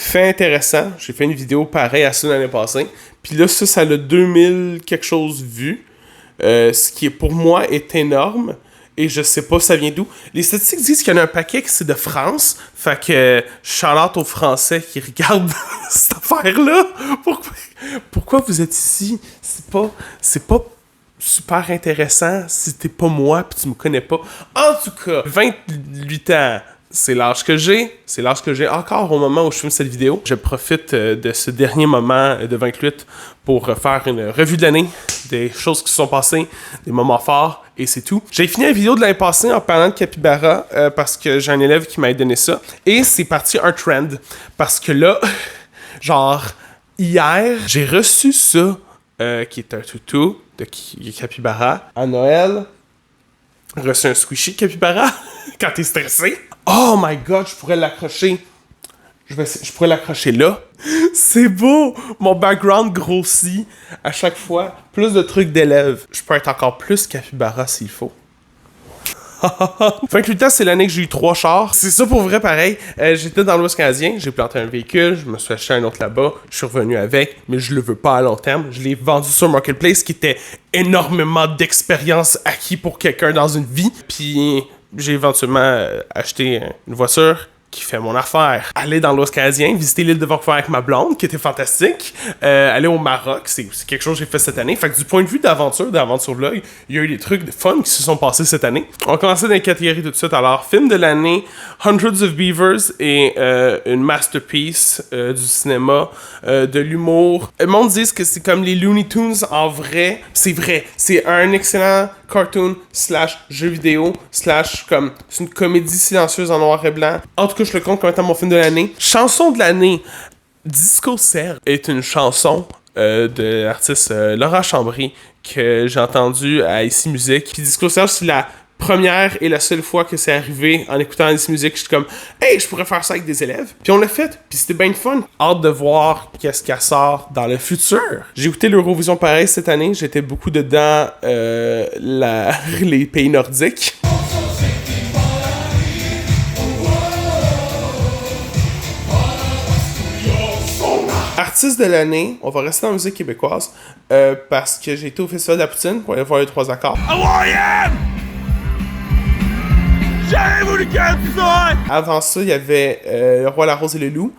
Fait intéressant. J'ai fait une vidéo pareille à ça l'année passée. Puis là, ça a 2000 quelque chose vues. Ce qui, pour moi, est énorme. Et je sais pas ça vient d'où. Les statistiques disent qu'il y en a un paquet qui c'est de France. Fait que shout-out aux Français qui regardent cette affaire-là. Pourquoi vous êtes ici? C'est pas super intéressant si t'es pas moi pis tu me connais pas. En tout cas, 28 ans. C'est l'âge que j'ai. C'est l'âge que j'ai encore au moment où je filme cette vidéo. Je profite de ce dernier moment de 28 pour faire une revue de l'année, des choses qui se sont passées, des moments forts, et c'est tout. J'ai fini la vidéo de l'année passée en parlant de capybara parce que j'ai un élève qui m'a donné ça. Et c'est parti un trend. Parce que là, genre, hier, j'ai reçu ça, qui est un toutou de capybara. À Noël, j'ai reçu un squishy de capybara quand t'es stressé. Oh my god, je pourrais l'accrocher. Je pourrais l'accrocher là. C'est beau! Mon background grossit à chaque fois. Plus de trucs d'élèves. Je peux être encore plus capybara s'il faut. 28 ans, c'est l'année que j'ai eu 3 chars. C'est ça pour vrai, pareil. J'étais dans l'Ouest canadien, j'ai planté un véhicule, je me suis acheté un autre là-bas, je suis revenu avec, mais je le veux pas à long terme. Je l'ai vendu sur Marketplace, qui était énormément d'expérience acquis pour quelqu'un dans une vie. Puis j'ai éventuellement acheté une voiture qui fait mon affaire. Aller dans l'Ouest canadien, visiter l'île de Vancouver avec ma blonde, qui était fantastique. Aller au Maroc, c'est quelque chose que j'ai fait cette année. Fait que du point de vue d'aventure vlog, il y a eu des trucs de fun qui se sont passés cette année. On va commencer dans les catégories tout de suite. Alors, film de l'année, Hundreds of Beavers et une masterpiece du cinéma, de l'humour. Le monde dit que c'est comme les Looney Tunes en vrai. C'est vrai. C'est un excellent cartoon / jeu vidéo / comme c'est une comédie silencieuse en noir et blanc. En tout cas, je le compte comme étant mon film de l'année. Chanson de l'année. Disco Serge est une chanson de l'artiste Laura Chambry que j'ai entendue à Ici Musique. Puis Disco Serge, c'est la première et la seule fois que c'est arrivé en écoutant Ici Musique. Je suis comme, hey, je pourrais faire ça avec des élèves. Puis on l'a fait, puis c'était bien fun. Hâte de voir qu'est-ce qu'elle sort dans le futur. J'ai écouté l'Eurovision pareil cette année. J'étais beaucoup dedans les pays nordiques. Artiste de l'année, on va rester dans la musique québécoise parce que j'ai été au Festival de la Poutine pour aller voir les 3 accords. Avant ça, il y avait Le Roi, la Rose et le Loup.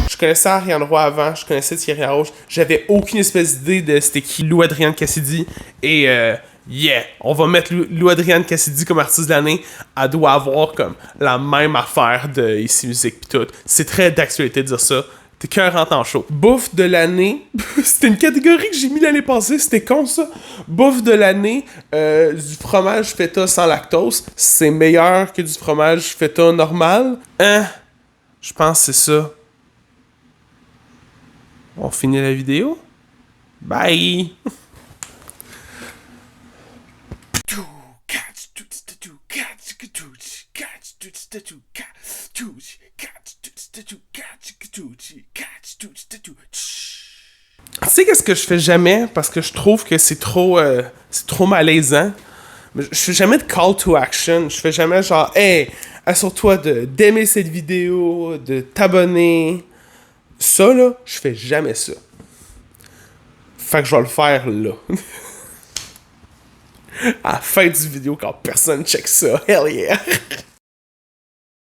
Je connaissais Ariane Roy avant, je connaissais Thierry Larouche. J'avais aucune espèce d'idée de c'était qui Lou Adrienne Cassidy. Et on va mettre Lou Adrienne Cassidy comme artiste de l'année. Elle doit avoir comme la même affaire de Ici Musique pis tout. C'est très d'actualité de dire ça. T'es cœur en temps chaud. Bouffe de l'année. C'était une catégorie que j'ai mis l'année passée. C'était con ça. Bouffe de l'année. Du fromage feta sans lactose. C'est meilleur que du fromage feta normal. Je pense que c'est ça. On finit la vidéo. Bye! Tu sais qu'est-ce que je fais jamais parce que je trouve que c'est trop malaisant. Je fais jamais de call to action. Je fais jamais genre hey, assure-toi d'aimer cette vidéo, de t'abonner. Ça là, je fais jamais ça. Fait que je vais le faire là. À la fin du vidéo quand personne check ça. Hell yeah!